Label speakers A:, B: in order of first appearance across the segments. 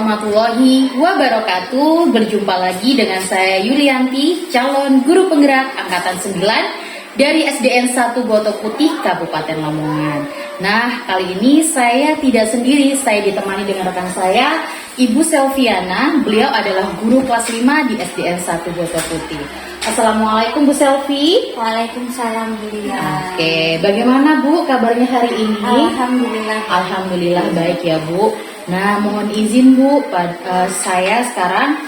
A: warahmatullahi wabarakatuh. Berjumpa lagi dengan saya Yulianti, calon guru penggerak angkatan 9 dari SDN 1 Boto Putih, Kabupaten Lamongan. Nah, kali ini saya tidak sendiri, saya ditemani dengan rekan saya, Ibu Selviana. Beliau adalah guru kelas 5 di SDN 1 Boto Putih. Assalamualaikum Bu Selvi.
B: Waalaikumsalam Bu Lia.
A: Oke, bagaimana Bu kabarnya hari ini?
B: Alhamdulillah.
A: Alhamdulillah baik ya Bu. Nah, mohon izin Bu, saya sekarang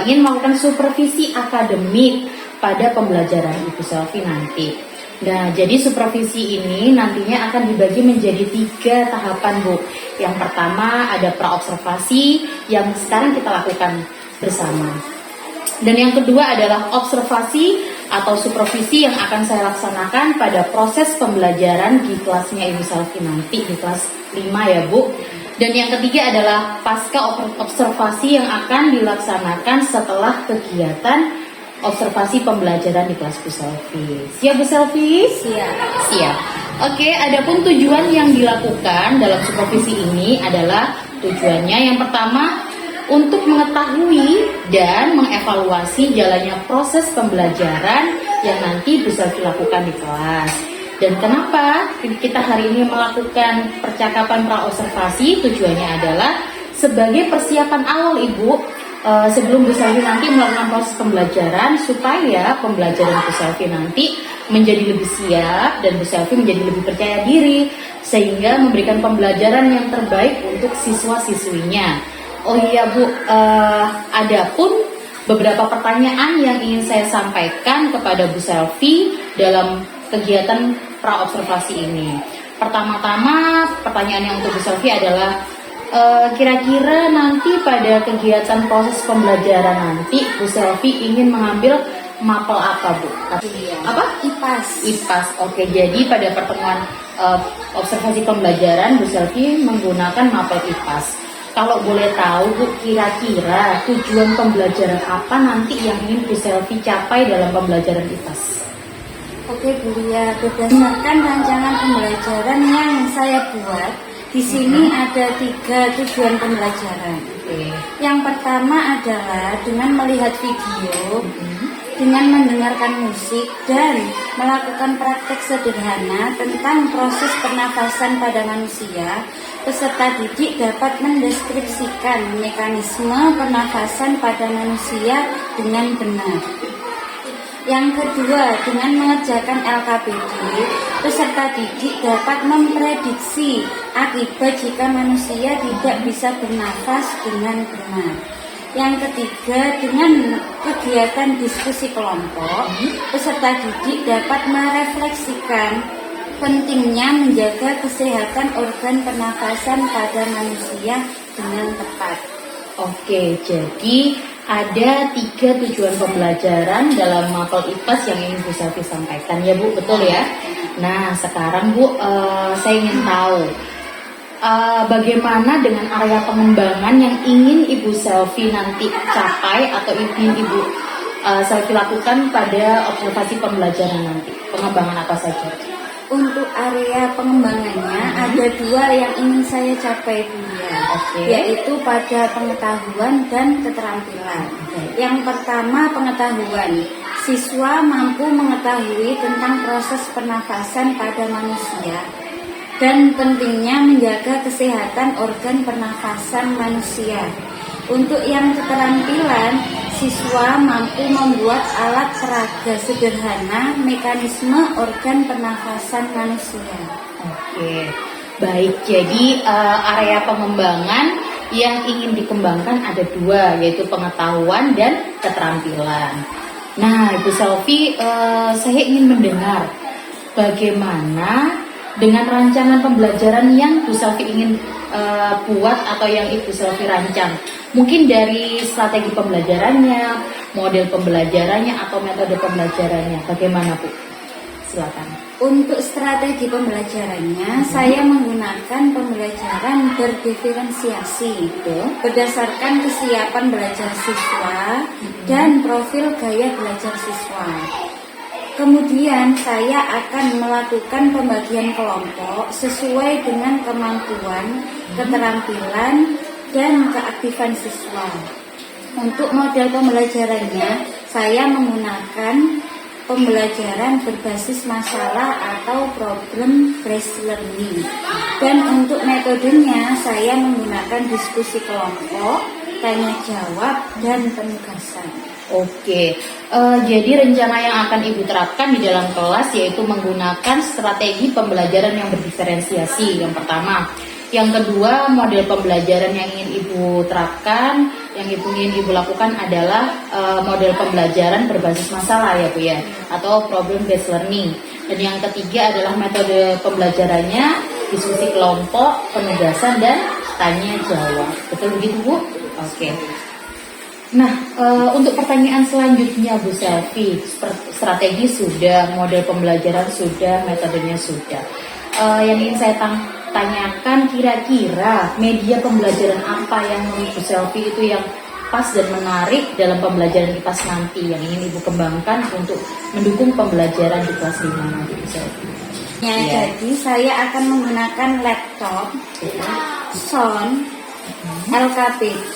A: ingin melakukan supervisi akademik pada pembelajaran Ibu Selvi nanti. Nah, jadi supervisi ini nantinya akan dibagi menjadi 3 tahapan Bu. Yang pertama ada praobservasi yang sekarang kita lakukan bersama. Dan yang kedua adalah observasi atau supervisi yang akan saya laksanakan pada proses pembelajaran di kelasnya Ibu Selvi nanti, di kelas 5 ya Bu. Dan yang ketiga adalah pasca observasi yang akan dilaksanakan setelah kegiatan observasi pembelajaran di kelas Bu Selvi. Siap Bu Selvi?
B: Siap.
A: Siap. Oke, adapun tujuan yang dilakukan dalam supervisi ini adalah tujuannya yang pertama untuk mengetahui dan mengevaluasi jalannya proses pembelajaran yang nanti Bu Selvi lakukan di kelas. Dan kenapa kita hari ini melakukan percakapan praobservasi? Tujuannya adalah sebagai persiapan awal Ibu sebelum Bu Selvi nanti melakukan proses pembelajaran, supaya pembelajaran Bu Selvi nanti menjadi lebih siap dan Bu Selvi menjadi lebih percaya diri, sehingga memberikan pembelajaran yang terbaik untuk siswa-siswinya. Oh iya Bu, adapun beberapa pertanyaan yang ingin saya sampaikan kepada Bu Selvi dalam kegiatan praobservasi ini. Pertama-tama pertanyaan yang untuk Bu Selvi adalah kira-kira nanti pada kegiatan proses pembelajaran nanti Bu Selvi ingin mengambil mapel apa Bu? Apa?
B: IPAS.
A: IPAS. Oke, jadi pada pertemuan observasi pembelajaran Bu Selvi menggunakan mapel IPAS. Kalau boleh tahu Bu, kira-kira tujuan pembelajaran apa nanti yang ingin Bu Selvi capai dalam pembelajaran IPAS?
B: Oke Bu Lia, berdasarkan rancangan pembelajaran yang saya buat, di sini ada 3 tujuan pembelajaran. Yang pertama adalah dengan melihat video, dengan mendengarkan musik, dan melakukan praktek sederhana tentang proses pernafasan pada manusia. Peserta didik dapat mendeskripsikan mekanisme pernafasan pada manusia dengan benar. Yang kedua, dengan mengerjakan LKPD, peserta didik dapat memprediksi akibat jika manusia tidak bisa bernafas dengan benar. Yang ketiga, dengan kegiatan diskusi kelompok, peserta didik dapat merefleksikan pentingnya menjaga kesehatan organ pernafasan pada manusia dengan tepat. Oke, jadi ada 3 tujuan pembelajaran dalam mapel IPAS yang ingin Bu Selvi sampaikan ya Bu, betul ya? Nah, sekarang Bu, saya ingin tahu bagaimana dengan area pengembangan yang ingin Ibu Selvi nanti capai atau ingin Ibu Selvi lakukan pada observasi pembelajaran nanti. Pengembangan apa saja? Untuk area pengembangannya ada 2 yang ingin saya capai Bu Lia, yaitu pada pengetahuan dan keterampilan. Yang pertama pengetahuan, siswa mampu mengetahui tentang proses pernafasan pada manusia dan pentingnya menjaga kesehatan organ pernafasan manusia. Untuk yang keterampilan, siswa mampu membuat alat peraga sederhana mekanisme organ pernafasan manusia. Oke, baik. Jadi area pengembangan yang ingin dikembangkan ada 2, yaitu pengetahuan dan keterampilan. Nah, Ibu Selvi, saya ingin mendengar bagaimana dengan rancangan pembelajaran yang Bu Selvi ingin buat atau yang Ibu Selvi rancang. Mungkin dari strategi pembelajarannya, model pembelajarannya, atau metode pembelajarannya. Bagaimana Bu? Silakan. Untuk strategi pembelajarannya, saya menggunakan pembelajaran berdiferensiasi berdasarkan kesiapan belajar siswa dan profil gaya belajar siswa. Kemudian saya akan melakukan pembagian kelompok sesuai dengan kemampuan, keterampilan,
C: dan keaktifan siswa. Untuk model pembelajarannya, saya menggunakan pembelajaran berbasis masalah atau problem based learning. Dan untuk metodenya, saya menggunakan diskusi kelompok, tanya jawab, dan penugasan.
A: Oke, jadi rencana yang akan Ibu terapkan di dalam kelas yaitu menggunakan strategi pembelajaran yang berdiferensiasi, yang pertama. Yang kedua, model pembelajaran yang ingin Ibu terapkan, yang ingin Ibu lakukan adalah model pembelajaran berbasis masalah ya Bu ya, atau problem based learning. Dan yang ketiga adalah metode pembelajarannya diskusi kelompok, penugasan, dan tanya jawab. Betul begitu Bu? Oke. Nah, untuk pertanyaan selanjutnya Bu Selvi, strategi sudah, model pembelajaran sudah, metodenya sudah. Yang ingin saya tanyakan, kira-kira media pembelajaran apa yang menurut Bu Selvi itu yang pas dan menarik dalam pembelajaran di kelas nanti yang ingin Ibu kembangkan untuk mendukung pembelajaran di kelas 5 nanti Bu Selvi?
C: Jadi saya akan menggunakan laptop, sound, LKPD,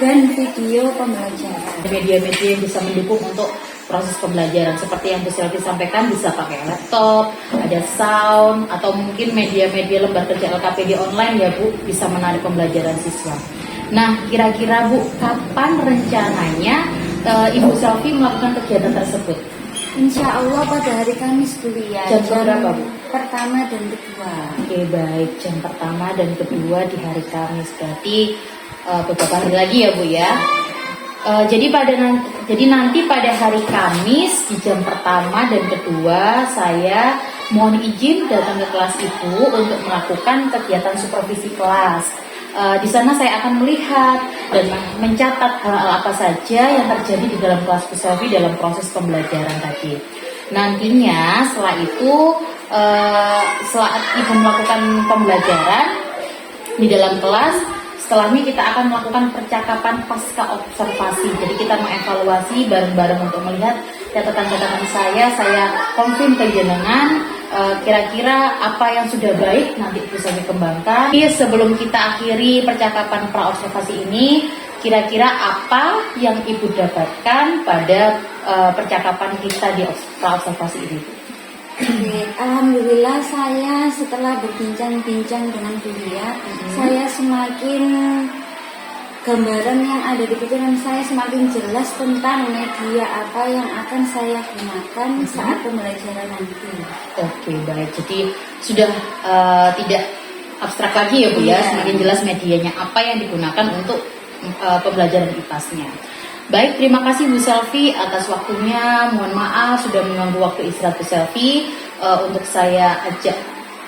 C: dan video pembelajaran.
A: Media-media yang bisa mendukung untuk proses pembelajaran seperti yang Bu Selvi sampaikan, bisa pakai laptop, ada sound, atau mungkin media-media lembar kerja LKPD online ya Bu, bisa menarik pembelajaran siswa. Nah, kira-kira Bu, kapan rencananya Ibu Selvi melakukan kegiatan tersebut?
C: Insya Allah pada hari Kamis kuliah.
A: Jam berapa Bu?
C: Pertama dan kedua.
A: Oke, baik, jam pertama dan kedua di hari Kamis, berarti beberapa hari lagi ya Bu ya. Jadi nanti pada hari Kamis di jam pertama dan kedua saya mohon izin datang ke kelas Ibu untuk melakukan kegiatan supervisi kelas. Di sana saya akan melihat dan mencatat hal-hal apa saja yang terjadi di dalam kelas Bu Selvi dalam proses pembelajaran tadi. Nantinya setelah itu, setelah Ibu melakukan pembelajaran di dalam kelas, setelah ini kita akan melakukan percakapan pasca observasi. Jadi kita mengevaluasi bareng-bareng untuk melihat catatan-catatan saya konfirm ke jenengan, kira-kira apa yang sudah baik nanti bisa dikembangkan. Jadi sebelum kita akhiri percakapan pra-observasi ini, kira-kira apa yang Ibu dapatkan pada percakapan kita di pra-observasi ini?
C: Alhamdulillah saya setelah berbincang-bincang dengan beliau, saya semakin gambaran yang ada di pikiran saya semakin jelas tentang media apa yang akan saya gunakan saat pembelajaran nanti.
A: Oke, baik. Jadi sudah tidak abstrak lagi ya Bu ya, semakin jelas medianya apa yang digunakan untuk pembelajaran IPAS-nya. Baik, terima kasih Bu Selvi atas waktunya. Mohon maaf sudah mengganggu waktu istirahat Bu Selvi. Untuk saya ajak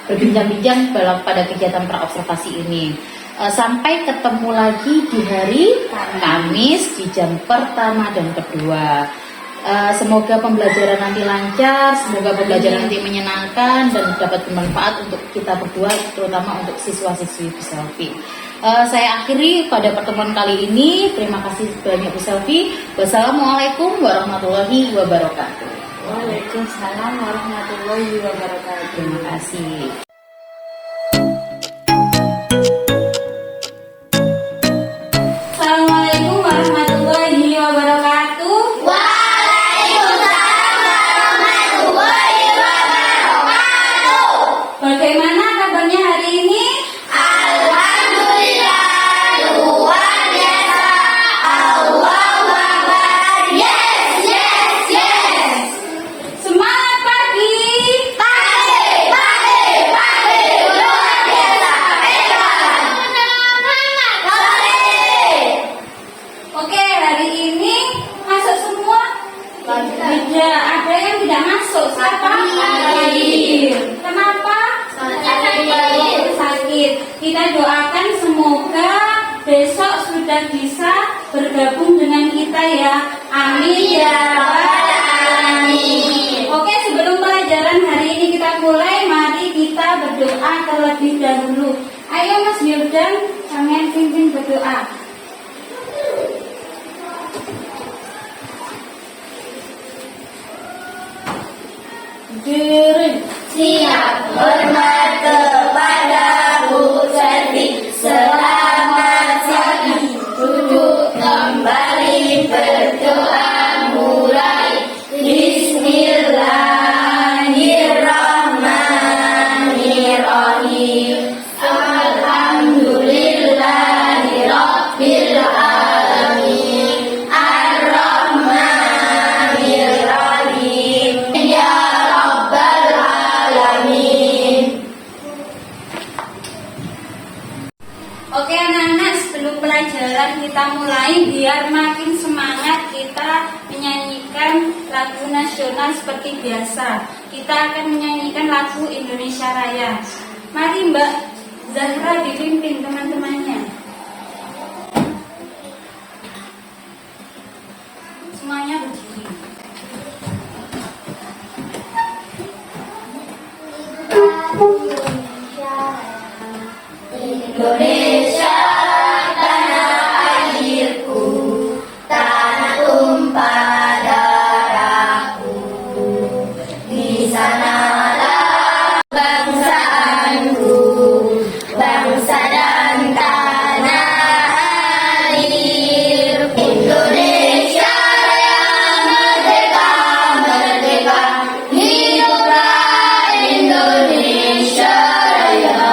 A: berbincang-bincang pada kegiatan pra-observasi ini. Sampai ketemu lagi di hari Kamis di jam pertama dan kedua. Semoga pembelajaran nanti lancar, semoga pembelajaran nanti menyenangkan dan dapat bermanfaat untuk kita berdua, terutama untuk siswa-siswi Bu Selvi. Saya akhiri pada pertemuan kali ini. Terima kasih banyak Bu Selvi. Wassalamualaikum warahmatullahi wabarakatuh.
C: Waalaikumsalam warahmatullahi wabarakatuh.
A: Terima kasih.
C: Assalamualaikum warahmatullahi wabarakatuh. Bagaimana kabarnya hari ini?
D: Alhamdulillah, luar biasa. Allahu Akbar. Yes, yes, yes.
C: Semangat pagi.
D: Pagi, pagi, pagi. Luar biasa. Hebat. Semangat. Sore.
C: Oke, hari ini masuk semua? Tidak, ada yang tidak masuk. Siapa? Hadir. Kenapa? Sakit. Kita doakan semoga besok sudah bisa bergabung dengan kita ya. Amin ya rabbal alamin. Oke, sebelum pelajaran hari ini kita mulai, mari kita berdoa terlebih dahulu. Ayo Mas Wildan, sampean pimpin berdoa.
D: Siap hormat kepada Bu Selvi. Selamat siang.
C: akan kita mulai biar makin semangat kita menyanyikan lagu nasional seperti biasa. Kita akan menyanyikan lagu Indonesia Raya. Mari Mbak Zahra dipimpin teman-temannya. Semuanya berdiri.
D: Indonesia tanah airku, tanah tumpah darahku. Di sanalah bangsaanku, bangsa dan tanah airku. Indonesia yang merdeka, merdeka, hiduplah Indonesia Raya.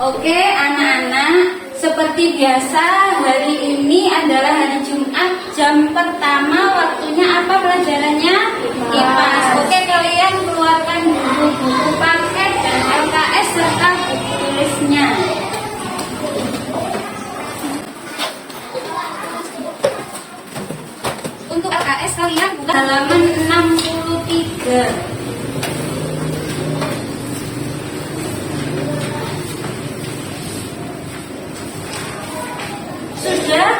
C: Oke anak-anak, seperti biasa hari ini adalah hari Jumat. Jam pertama waktunya apa pelajarannya? IPAS. Oke, kalian keluarkan buku-buku paket dan LKS serta buku tulisnya. Untuk LKS kalian buka halaman 63. Sudah?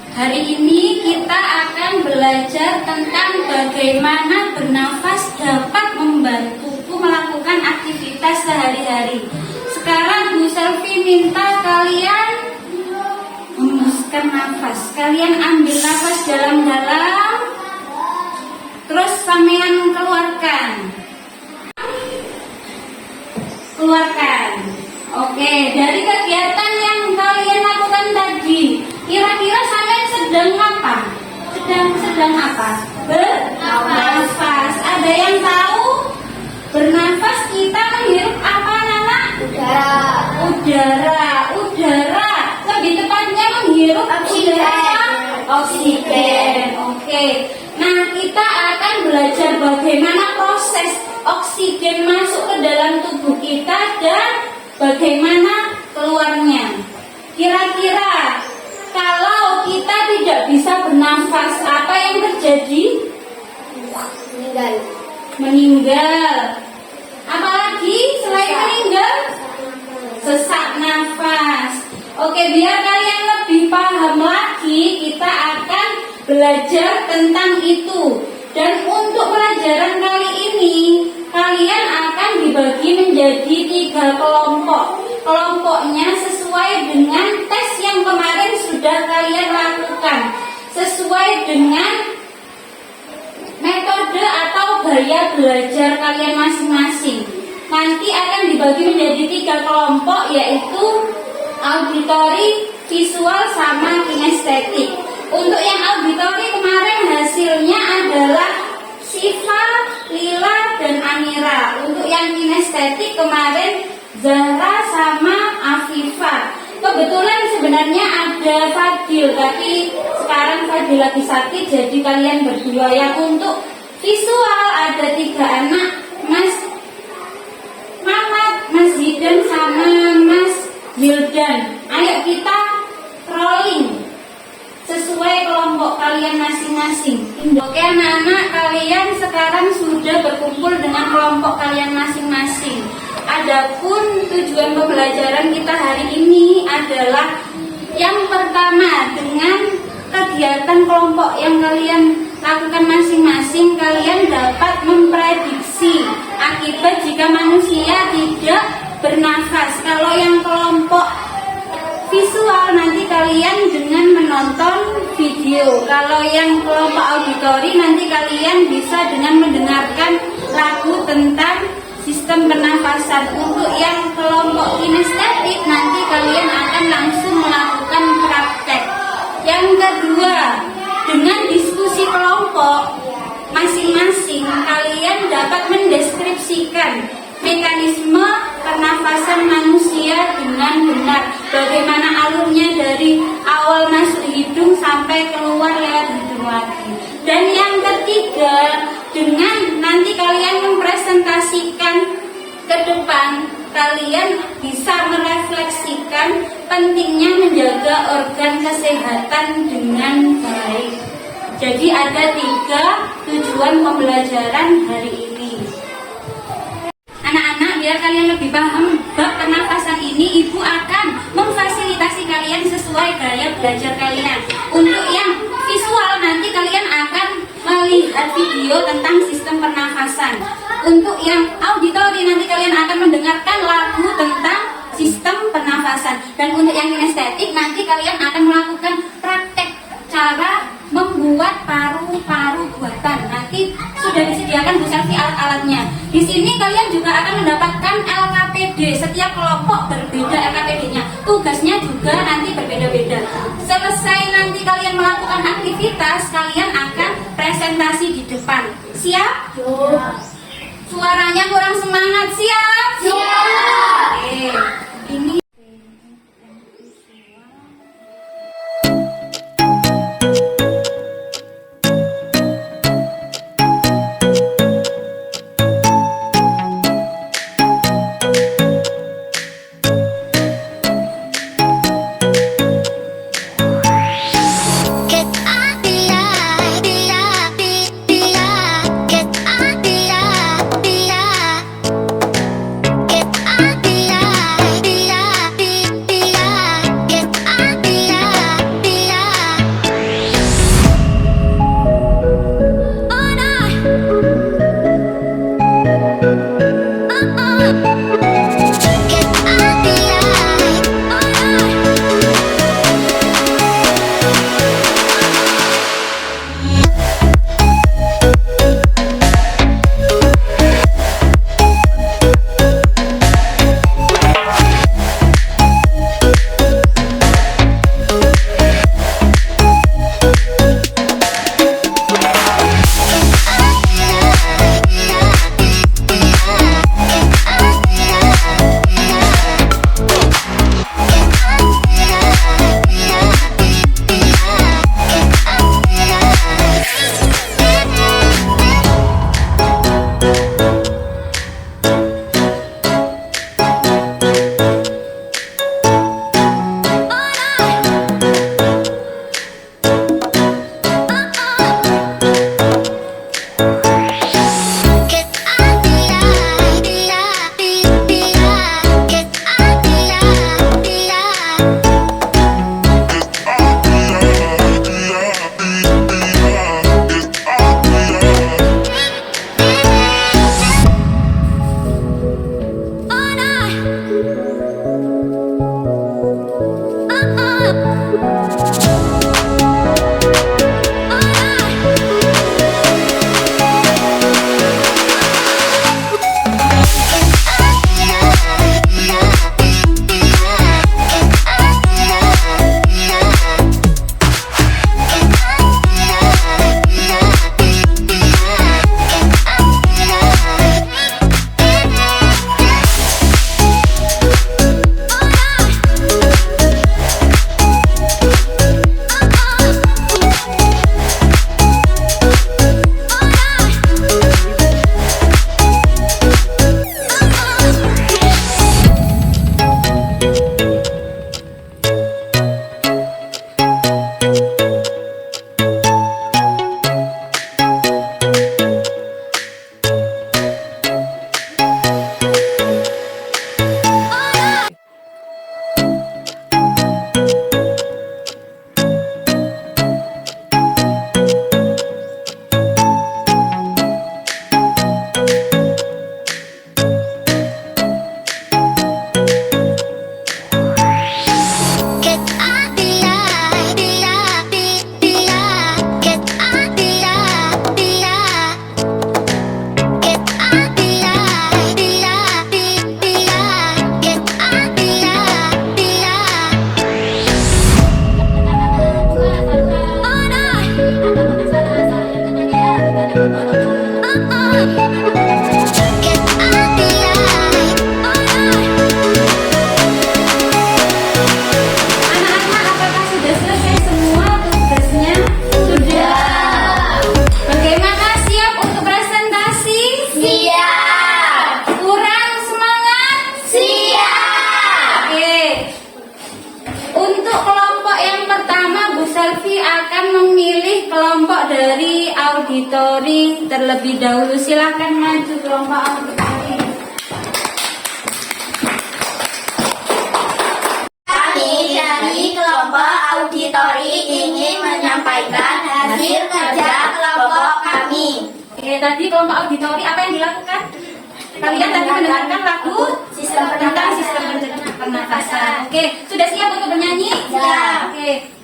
C: Hari ini kita akan belajar tentang bagaimana bernafas dapat membantuku melakukan aktivitas sehari-hari. Sekarang Bu Selvi minta kalian hembuskan nafas. Kalian ambil nafas dalam-dalam, terus sampean keluarkan. Keluarkan. Oke, dari kegiatan yang kalian lakukan tadi, kira-kira sampean sedang apa? Sedang apa? Bernafas. Ada yang tahu? Bernafas kita menghirup apa, Nana? Udara. Lebih tepatnya menghirup udara oksigen. Oke. Nah, kita akan belajar bagaimana proses oksigen masuk ke dalam tubuh kita dan bagaimana keluarnya. Kira-kira kalau kita tidak bisa bernafas, apa yang terjadi? Meninggal. Apalagi selain meninggal? Sesak nafas. Oke, biar kalian lebih paham lagi, kita akan belajar tentang itu. Dan untuk pelajaran kali ini, kalian akan dibagi menjadi 3 kelompok. Kelompoknya sesuai dengan tes yang kemarin sudah kalian lakukan, sesuai dengan metode atau gaya belajar kalian masing-masing. Nanti akan dibagi menjadi 3 kelompok, yaitu auditori, visual, sama kinestetik. Untuk yang auditori kemarin hasilnya adalah Siva, Lila, dan Amira. Untuk yang kinestetik kemarin Zahra sama Afifah. Kebetulan sebenarnya ada Fadil, tapi sekarang Fadil lagi sakit, jadi kalian berdua. Yang untuk visual ada 3 anak, Mas Mamat, Mas Zidan, sama Mas Wildan. Ayo kita rolling sesuai kelompok kalian masing-masing. Oke anak-anak, kalian sekarang sudah berkumpul dengan kelompok kalian masing-masing. Adapun tujuan pembelajaran kita hari ini adalah yang pertama, dengan kegiatan kelompok yang kalian lakukan masing-masing, kalian dapat memprediksi akibat jika manusia tidak bernafas. Kalau yang kelompok visual nanti kalian dengan menonton video. Kalau yang kelompok auditori nanti kalian bisa dengan mendengarkan lagu tentang sistem pernafasan. Untuk yang kelompok kinestetik nanti kalian akan langsung melakukan praktek. Yang kedua, dengan diskusi kelompok masing-masing kalian dapat mendeskripsikan mekanisme pernafasan manusia dengan benar, bagaimana alurnya dari awal masuk hidung sampai keluar lewat hidung lagi. Dan yang ketiga, dengan nanti kalian mempresentasikan ke depan kalian bisa merefleksikan pentingnya menjaga organ kesehatan dengan baik. Jadi ada 3 tujuan pembelajaran hari ini. Anak-anak, biar kalian lebih paham bab pernafasan ini, Ibu akan memfasilitasi kalian sesuai gaya belajar kalian. Untuk yang visual, nanti kalian akan melihat video tentang sistem pernafasan. Untuk yang auditori, nanti kalian akan mendengarkan lagu tentang sistem pernafasan. Dan untuk yang kinestetik, nanti kalian akan melakukan praktek cara membuat paru-paru buatan. Nanti sudah disediakan Bu Selvi alat-alatnya. Di sini kalian juga akan mendapatkan LKPD. Setiap kelompok berbeda LKPD-nya. Tugasnya juga nanti berbeda-beda. Selesai nanti kalian melakukan aktivitas, kalian akan presentasi di depan. Siap? Suaranya kurang semangat. Siap?
D: Siap.
C: Oke. Ini auditori terlebih dahulu. Silakan maju kelompok auditori.
D: Kami dari kelompok auditori ingin menyampaikan hasil kerja kelompok kami.
C: Oke, tadi kelompok auditori apa yang dilakukan? Kalian tadi mendengarkan lagu tentang sistem pernafasan. Oke, sudah siap untuk bernyanyi?
D: Siap.
C: Oke.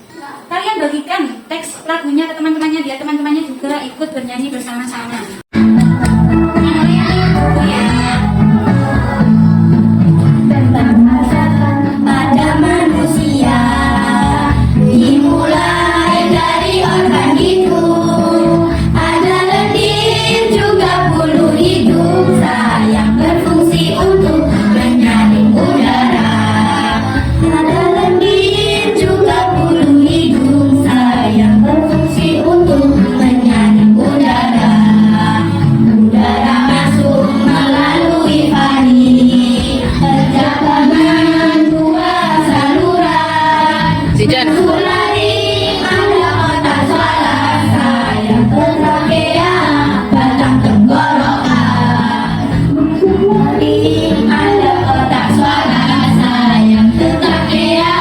C: Kalian bagikan teks lagunya ke teman-temannya, biar teman-temannya juga ikut bernyanyi bersama-sama.
D: Pada manusia dimulai dari organ hidung, ada lendir juga bulu hidung yang berfungsi untuk menyaring udara. Ada lendir juga bulu hidung yang berfungsi untuk menyaring udara. Udara masuk melalui faring, terjaga dua saluran. Laring ada otak suara yang bertrakea, batang tenggorokan. Laring ada otak suara yang bertrakea,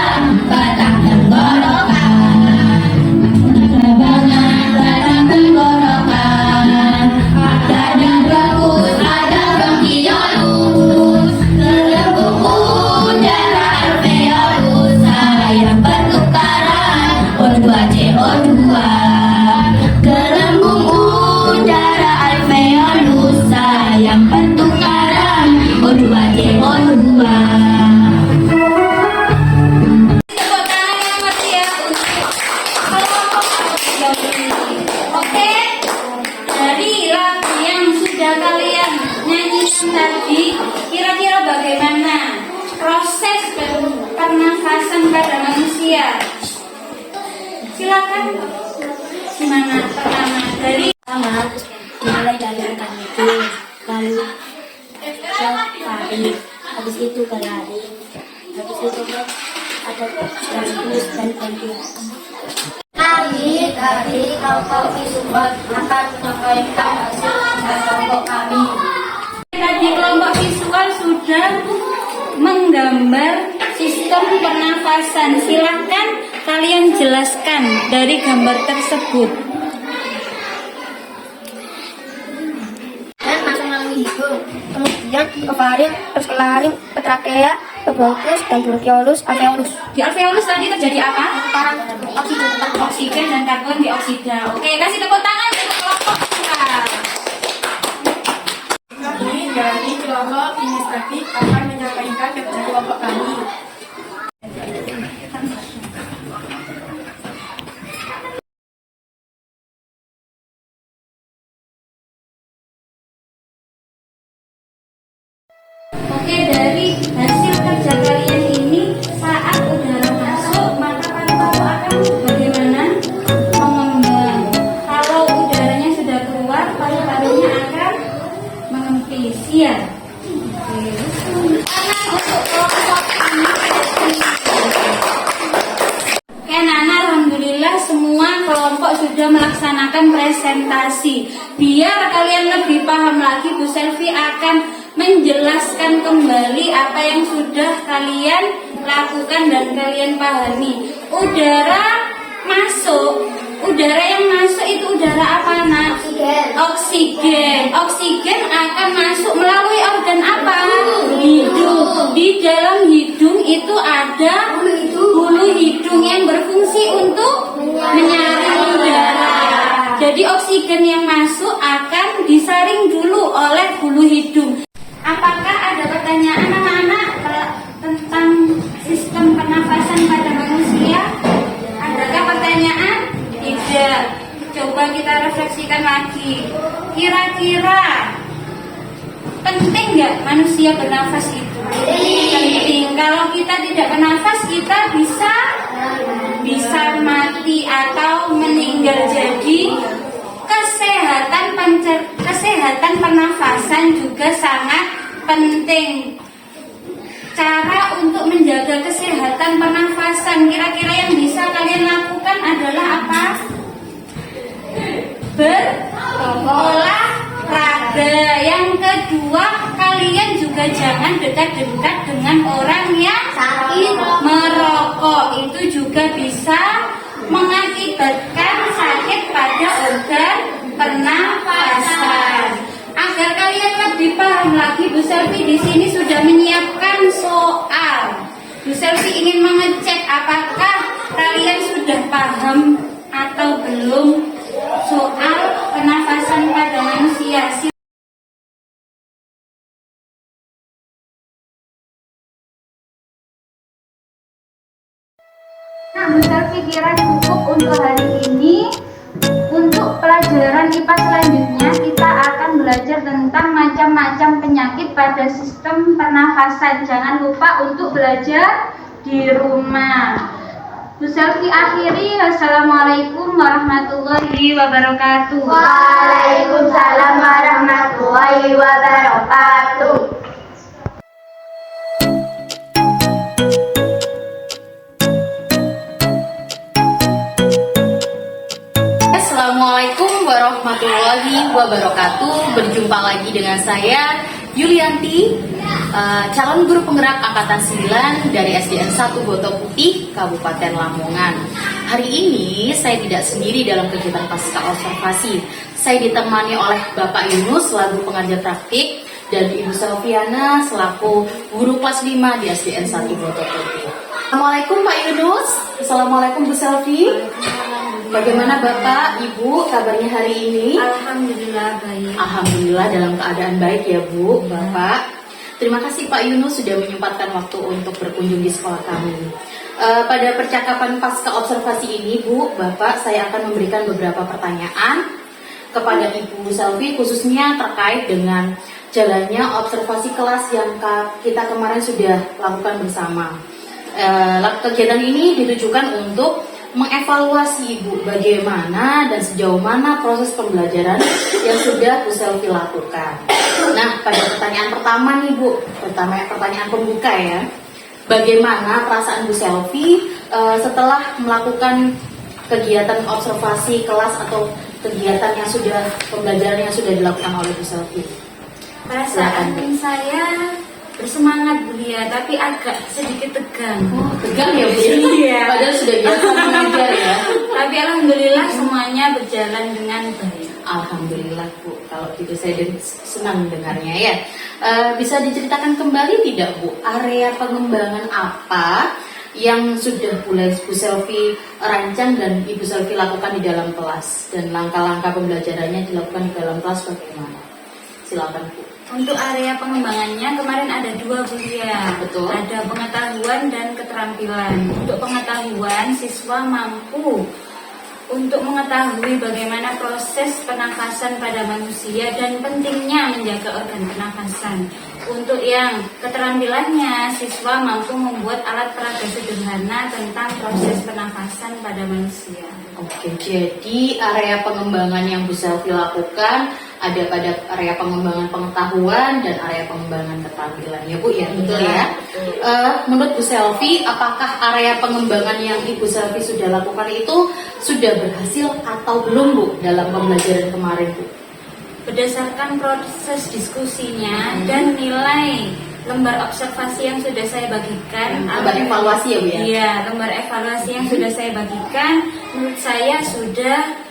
D: batang tenggorokan. Kebangan batang tenggorokan, ada bagus, ada bronkiolus, gelembung udara alveolus yang pertukaran O2CO2. Gelembung udara alveolus yang pertukaran O2CO2.
C: Tepuk tangan yang meriah untuk kelompok auditori. Oke, dari lagu yang sudah kalian nyanyikan tadi, kira-kira bagaimana proses pernafasan pada manusia? Silakan. Gimana pertama dari
E: Dimulai dari organ hidung, lalu ke faring, habis itu ke laring, habis itu ke ada bronkiolus dan ventilasi.
D: Kami dari kelompok visual akan menyampaikan hasil kerja kelompok kami.
C: tadi kelompok visual sudah menggambar sistem pernafasan. Silahkan kalian jelaskan dari gambar tersebut.
E: Dan masuk melalui hidung, kemudian ke faring, terus ke laring, ke trakea, ke bronkus dan bronkiolus, alveolus.
C: Di alveolus tadi terjadi apa?
E: Oksigen.
C: Oksigen dan karbon dioksida. Oke, kasih tepuk tangan untuk kelompok visual.
F: Kami dari kelompok kinestetik akan menyampaikan kerja kelompok kami.
C: Oke, dari hasil kerja kalian ini, saat udara masuk, maka paru-paru akan bagaimana? Mengembang. Kalau udaranya sudah keluar, paru-parunya akan mengempis. Ya. Oke. Tangan untuk kelompok ini. Oke, Nana, alhamdulillah semua kelompok sudah melaksanakan presentasi. Biar kalian lebih paham lagi, Bu Selvi akan menjelaskan kembali apa yang sudah kalian lakukan dan kalian pahami. Udara yang masuk itu udara apa, Nak? Oksigen. Oksigen akan masuk melalui organ apa? Hidung. Di dalam hidung itu ada bulu hidung yang berfungsi untuk menyaring udara. Jadi oksigen yang masuk akan disaring dulu oleh bulu hidung. Apakah ada pertanyaan anak-anak tentang sistem pernafasan pada manusia? Adakah pertanyaan? Tidak. Coba kita refleksikan lagi. Kira-kira penting nggak manusia bernafas itu? Penting. Kalau kita tidak bernafas, kita bisa mati atau meninggal. Jadi kesehatan pernafasan juga sangat penting. Cara untuk menjaga kesehatan pernafasan kira-kira yang bisa kalian lakukan adalah apa? olahraga. Yang kedua, kalian juga jangan dekat-dekat dengan orang yang sakit. Merokok itu juga bisa mengakibatkan sakit pada organ pernafasan. Agar kalian lebih paham lagi, Bu Selvi di sini sudah menyiapkan soal. Bu Selvi ingin mengecek apakah kalian sudah paham atau belum soal pernafasan pada manusia. Nah, Bu Selvi kira cukup untuk hari ini. Untuk pelajaran IPA selanjutnya kita akan belajar tentang macam-macam penyakit pada sistem pernafasan. Jangan lupa untuk belajar di rumah. Bu Selvi akhiri. Wassalamualaikum warahmatullahi wabarakatuh.
D: Waalaikumsalam warahmatullahi wabarakatuh.
A: Assalamualaikum warahmatullahi wabarakatuh. Berjumpa lagi dengan saya Yulianti, calon guru penggerak angkatan 9 dari SDN 1 Boto Putih, Kabupaten Lamongan. Hari ini saya tidak sendiri dalam kegiatan pasca observasi. Saya ditemani oleh Bapak Yunus selaku pengajar praktik dan Ibu Selviana selaku guru kelas 5 di SDN 1 Boto Putih. Assalamualaikum Pak Yunus. Assalamualaikum Bu Selvi. Bagaimana Bapak, Ibu, kabarnya hari ini?
C: Alhamdulillah baik.
A: Alhamdulillah dalam keadaan baik ya Bu, Bapak. Terima kasih Pak Yunus sudah menyempatkan waktu untuk berkunjung di sekolah kami. Pada percakapan pasca observasi ini Bu, Bapak, saya akan memberikan beberapa pertanyaan kepada Ibu Selvi khususnya terkait dengan jalannya observasi kelas yang kita kemarin sudah lakukan bersama. Kegiatan ini ditujukan untuk mengevaluasi Ibu bagaimana dan sejauh mana proses pembelajaran yang sudah Bu Selvi lakukan. Nah, pada pertanyaan pertama nih Bu, pertanyaan pembuka ya. Bagaimana perasaan Bu Selvi setelah melakukan kegiatan observasi kelas atau kegiatan yang sudah pembelajaran yang sudah dilakukan oleh Bu Selvi?
C: Perasaan saya bersemangat Bu Lia, tapi agak sedikit tegang.
A: Oh, tegang ya Bu?
C: Iya.
A: Padahal sudah biasa mengajar ya.
C: Tapi alhamdulillah semuanya berjalan dengan baik.
A: Alhamdulillah Bu, kalau gitu saya senang dengarnya ya. Bisa diceritakan kembali tidak Bu, area pengembangan apa yang sudah mulai Bu Selvi rancang dan Ibu Selvi lakukan di dalam kelas, dan langkah-langkah pembelajarannya dilakukan di dalam kelas bagaimana? Silakan Bu.
C: Untuk area pengembangannya kemarin ada 2 Bu Lia.
A: Betul.
C: Ada pengetahuan dan keterampilan. Untuk pengetahuan, siswa mampu untuk mengetahui bagaimana proses pernafasan pada manusia dan pentingnya menjaga organ pernafasan. Untuk yang keterampilannya, siswa mampu membuat alat peraga sederhana tentang proses pernafasan pada manusia.
A: Oke, jadi area pengembangan yang Bu Selvi lakukan ada pada area pengembangan pengetahuan dan area pengembangan keterampilan ya Bu ya, betul ya? Menurut Bu Selvi, apakah area pengembangan yang Ibu Selvi sudah lakukan itu sudah berhasil atau belum Bu dalam pembelajaran kemarin Bu?
C: Berdasarkan proses diskusinya dan nilai lembar observasi yang sudah saya bagikan,
A: Lembar evaluasi ya Bu ya?
C: Iya, lembar evaluasi yang sudah saya bagikan, menurut saya sudah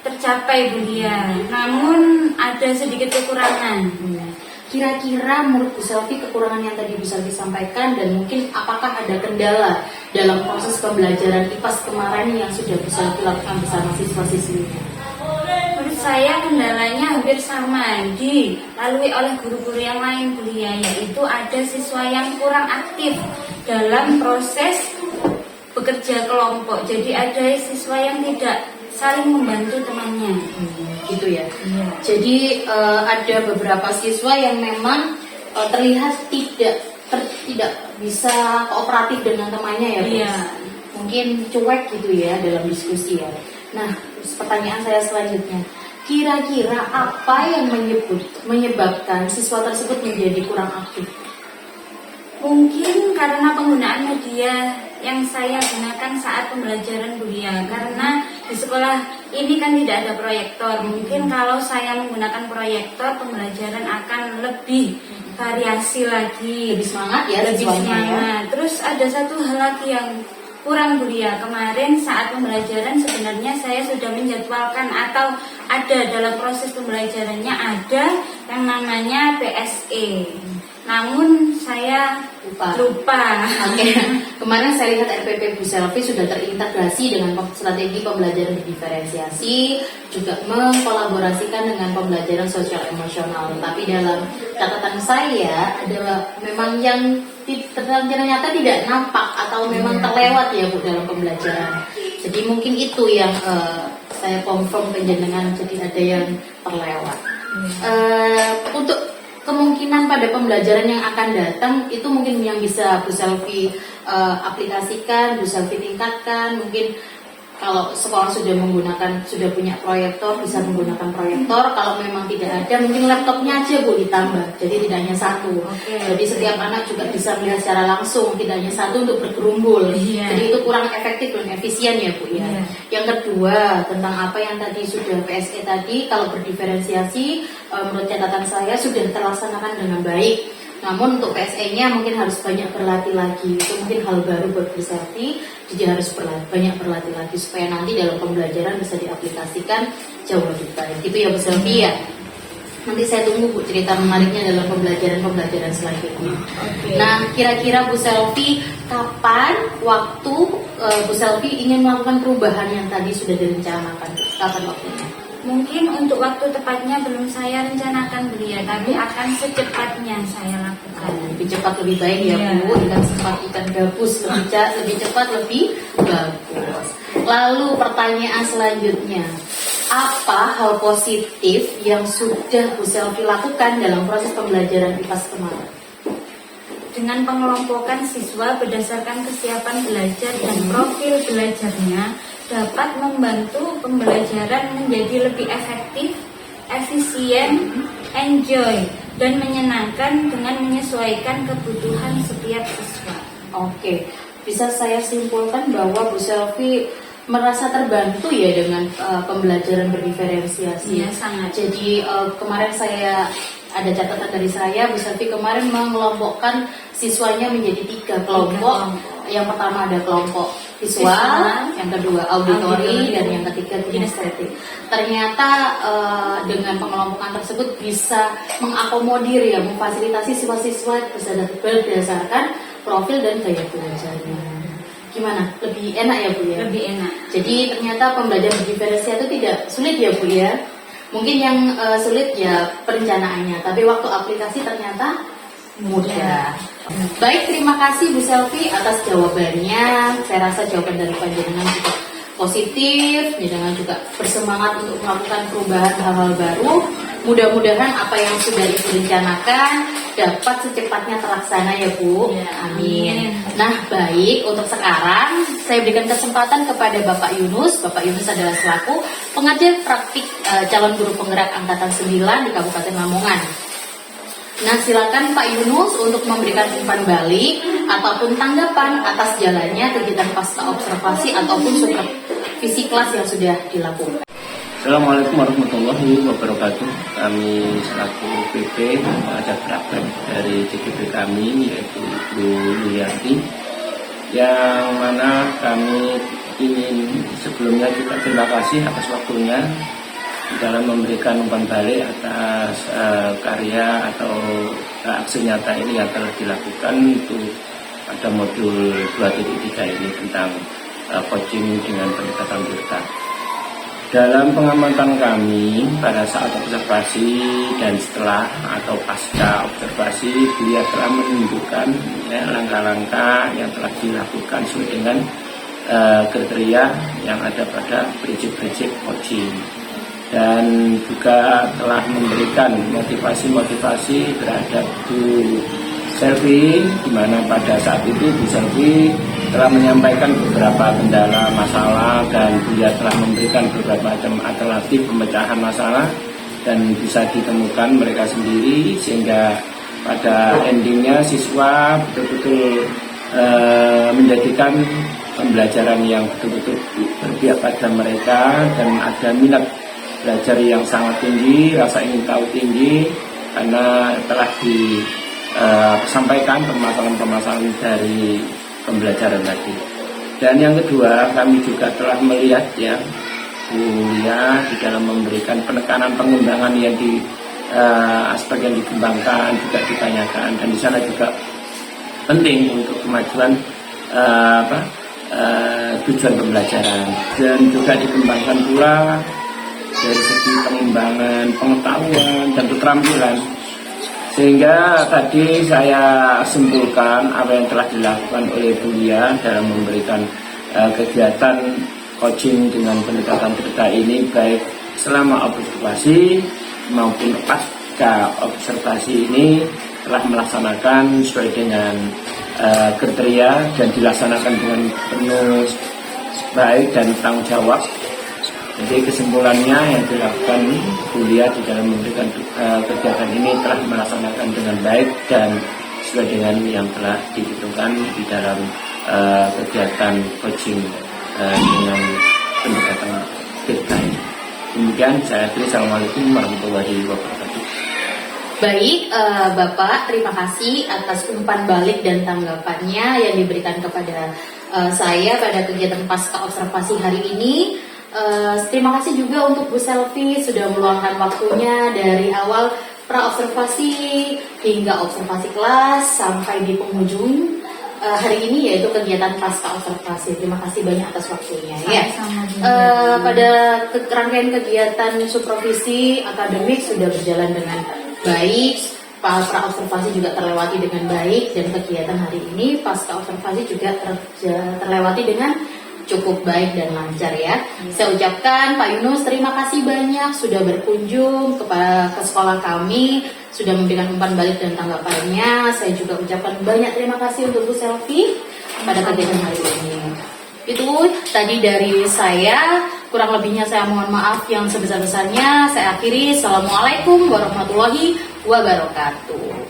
C: tercapai Bu Lia. Namun ada sedikit kekurangan.
A: Kira-kira menurut Bu Selvi kekurangan yang tadi Bu Selvi sampaikan, dan mungkin apakah ada kendala dalam proses pembelajaran IPAS kemarin yang sudah Bu Selvi lakukan bersama siswa-siswinya?
C: Menurut saya kendalanya hampir sama dilalui oleh guru-guru yang lain Bu Lia, yaitu ada siswa yang kurang aktif dalam proses bekerja kelompok. Jadi ada siswa yang tidak saling membantu temannya.
A: Gitu ya.
C: Iya.
A: Jadi ada beberapa siswa yang memang terlihat tidak bisa kooperatif dengan temannya ya Bu?
C: Iya.
A: Mungkin cuek gitu ya dalam diskusi ya. Nah, pertanyaan saya selanjutnya, kira-kira apa yang menyebabkan siswa tersebut menjadi kurang aktif?
C: Mungkin karena penggunaan media yang saya gunakan saat pembelajaran Bu Lia. Karena di sekolah ini kan tidak ada proyektor. Mungkin kalau saya menggunakan proyektor, pembelajaran akan lebih variasi lagi,
A: Lebih semangat ya
C: lebih
A: siswanya ya.
C: semangat. Terus ada satu hal lagi yang kurang Bu Lia. Kemarin saat pembelajaran sebenarnya saya sudah menjadwalkan atau ada dalam proses pembelajarannya ada yang namanya PSE. Namun saya lupa.
A: Oke, kemarin saya lihat RPP Bu Selvi sudah terintegrasi dengan strategi pembelajaran diferensiasi, juga mengkolaborasikan dengan pembelajaran sosial emosional. Tapi dalam catatan saya adalah memang yang ternyata tidak nampak atau memang terlewat ya Bu dalam pembelajaran. Jadi mungkin itu yang saya confirm penjenengan, jadi ada yang terlewat. Untuk kemungkinan pada pembelajaran yang akan datang itu mungkin yang bisa Bu Selvi aplikasikan, Bu Selvi tingkatkan. Mungkin kalau sekolah sudah punya proyektor, bisa menggunakan proyektor. Kalau memang tidak ada, mungkin laptopnya aja Bu ditambah, jadi tidak hanya satu. Jadi setiap anak juga bisa melihat secara langsung, tidak hanya satu untuk bergerumbul. Jadi itu kurang efektif dan efisien ya Bu ya. Yang kedua, tentang apa yang tadi sudah PSE tadi, kalau berdiferensiasi menurut catatan saya sudah terlaksanakan dengan baik. Namun untuk PSE-nya mungkin harus banyak berlatih lagi. Itu mungkin hal baru buat Bu Selvi. Jadi harus banyak berlatih lagi supaya nanti dalam pembelajaran bisa diaplikasikan jauh lebih baik. Gitu ya Bu Selvi ya. Nanti saya tunggu Bu cerita menariknya dalam pembelajaran selanjutnya. Nah, kira-kira Bu Selvi kapan waktu Bu Selvi ingin melakukan perubahan yang tadi sudah direncanakan? Kapan waktunya?
C: Mungkin untuk waktu tepatnya belum saya rencanakan Bu Lia, tapi akan secepatnya saya lakukan.
A: Lebih cepat lebih baik ya Bu. Ikan cepat ikan gabus, lebih cepat lebih bagus. Lalu pertanyaan selanjutnya, apa hal positif yang sudah Bu Selvi lakukan dalam proses pembelajaran IPAS kemarin?
C: Dengan pengelompokan siswa berdasarkan kesiapan belajar dan profil belajarnya dapat membantu pembelajaran menjadi lebih efektif, efisien, enjoy, dan menyenangkan dengan menyesuaikan kebutuhan setiap siswa.
A: Oke, bisa saya simpulkan bahwa Bu Selvi merasa terbantu ya dengan pembelajaran berdiferensiasi.
C: Iya, sangat.
A: Jadi kemarin saya ada catatan dari saya, Bu Selvi kemarin mengelompokkan siswanya menjadi 3 kelompok. Yang pertama ada kelompok visual, yang kedua auditori, dan yang ketiga kinestetik. Ternyata dengan pengelompokan tersebut bisa mengakomodir ya, memfasilitasi siswa-siswa berdasarkan profil dan gaya belajarnya. Gimana? Lebih enak ya Bu ya?
C: Lebih enak.
A: Jadi ternyata pembelajaran diferensiasi itu tidak sulit ya Bu ya? Mungkin yang sulit ya perencanaannya, tapi waktu aplikasi ternyata mudah. Baik, terima kasih Bu Selvi atas jawabannya. Saya rasa jawaban dari panjenengan juga positif, panjenengan juga bersemangat untuk melakukan perubahan hal-hal baru. Mudah-mudahan apa yang sudah Ibu rencanakan dapat secepatnya terlaksana ya Bu. Amin. Nah, baik, untuk sekarang saya berikan kesempatan kepada Bapak Yunus. Bapak Yunus adalah selaku pengajar praktik calon guru penggerak angkatan 9 di Kabupaten Lamongan. Nah, silakan Pak Yunus untuk memberikan umpan balik ataupun tanggapan atas jalannya kegiatan pasca observasi ataupun supervisi kelas yang sudah dilakukan.
G: Assalamualaikum warahmatullahi wabarakatuh. Kami selaku PP pengajar praktek dari CGP kami yaitu Ibu Yulianti, yang mana kami ingin sebelumnya juga terima kasih atas waktunya dalam memberikan umpan balik atas karya atau aksi nyata ini yang telah dilakukan untuk pada modul 2.3 ini tentang coaching dengan pendekatan berkat. Dalam pengamatan kami pada saat observasi dan setelah atau pasca observasi, beliau telah menunjukkan langkah-langkah yang telah dilakukan sesuai dengan kriteria yang ada pada prinsip-prinsip coaching. Dan juga telah memberikan motivasi-motivasi terhadap Bu Selvi, di mana pada saat itu Bu Selvi telah menyampaikan beberapa kendala masalah dan beliau telah memberikan beberapa macam alternatif pemecahan masalah dan bisa ditemukan mereka sendiri, sehingga pada endingnya siswa betul-betul menjadikan pembelajaran yang betul-betul berpihak pada mereka dan ada minat belajar yang sangat tinggi, rasa ingin tahu tinggi karena telah disampaikan permasalahan-permasalahan dari pembelajaran tadi. Dan yang kedua, kami juga telah melihat ya Bu Lia di dalam memberikan penekanan pengembangan yang di aspek yang dikembangkan juga ditanyakan, dan di sana juga penting untuk kemajuan tujuan pembelajaran, dan juga dikembangkan pula dari segi pengembangan pengetahuan dan keterampilan. Sehingga tadi saya simpulkan apa yang telah dilakukan oleh Bu Lia dalam memberikan kegiatan coaching dengan pendekatan cerita ini, baik selama observasi maupun pasca observasi ini telah melaksanakan sesuai dengan kriteria dan dilaksanakan dengan penuh baik dan tanggung jawab. Jadi kesimpulannya yang dilakukan Bu Lia di dalam memberikan kegiatan ini telah melaksanakan dengan baik dan sesuai dengan yang telah ditentukan di dalam kegiatan coaching dengan pendekatan cerita ini. Demikian saya akhiri. Assalamualaikum warahmatullahi wabarakatuh.
A: Baik, Bapak, terima kasih atas umpan balik dan tanggapannya yang diberikan kepada saya pada kegiatan pasca observasi hari ini. Terima kasih juga untuk Bu Selvi sudah meluangkan waktunya dari awal pra-observasi hingga observasi kelas sampai di penghujung hari ini, yaitu kegiatan pasca observasi. Terima kasih banyak atas waktunya. Pada rangkaian kegiatan supervisi akademik sudah berjalan dengan baik, pra-observasi juga terlewati dengan baik, dan kegiatan hari ini pasca observasi juga terlewati dengan cukup baik dan lancar ya. Saya ucapkan Pak Yunus terima kasih banyak sudah berkunjung ke sekolah kami, sudah memberikan umpan balik dan tanggapannya. Saya juga ucapkan banyak terima kasih untuk Bu Selvi pada kegiatan hari ini. Itu tadi dari saya, kurang lebihnya saya mohon maaf yang sebesar-besarnya. Saya akhiri. Assalamualaikum warahmatullahi wabarakatuh.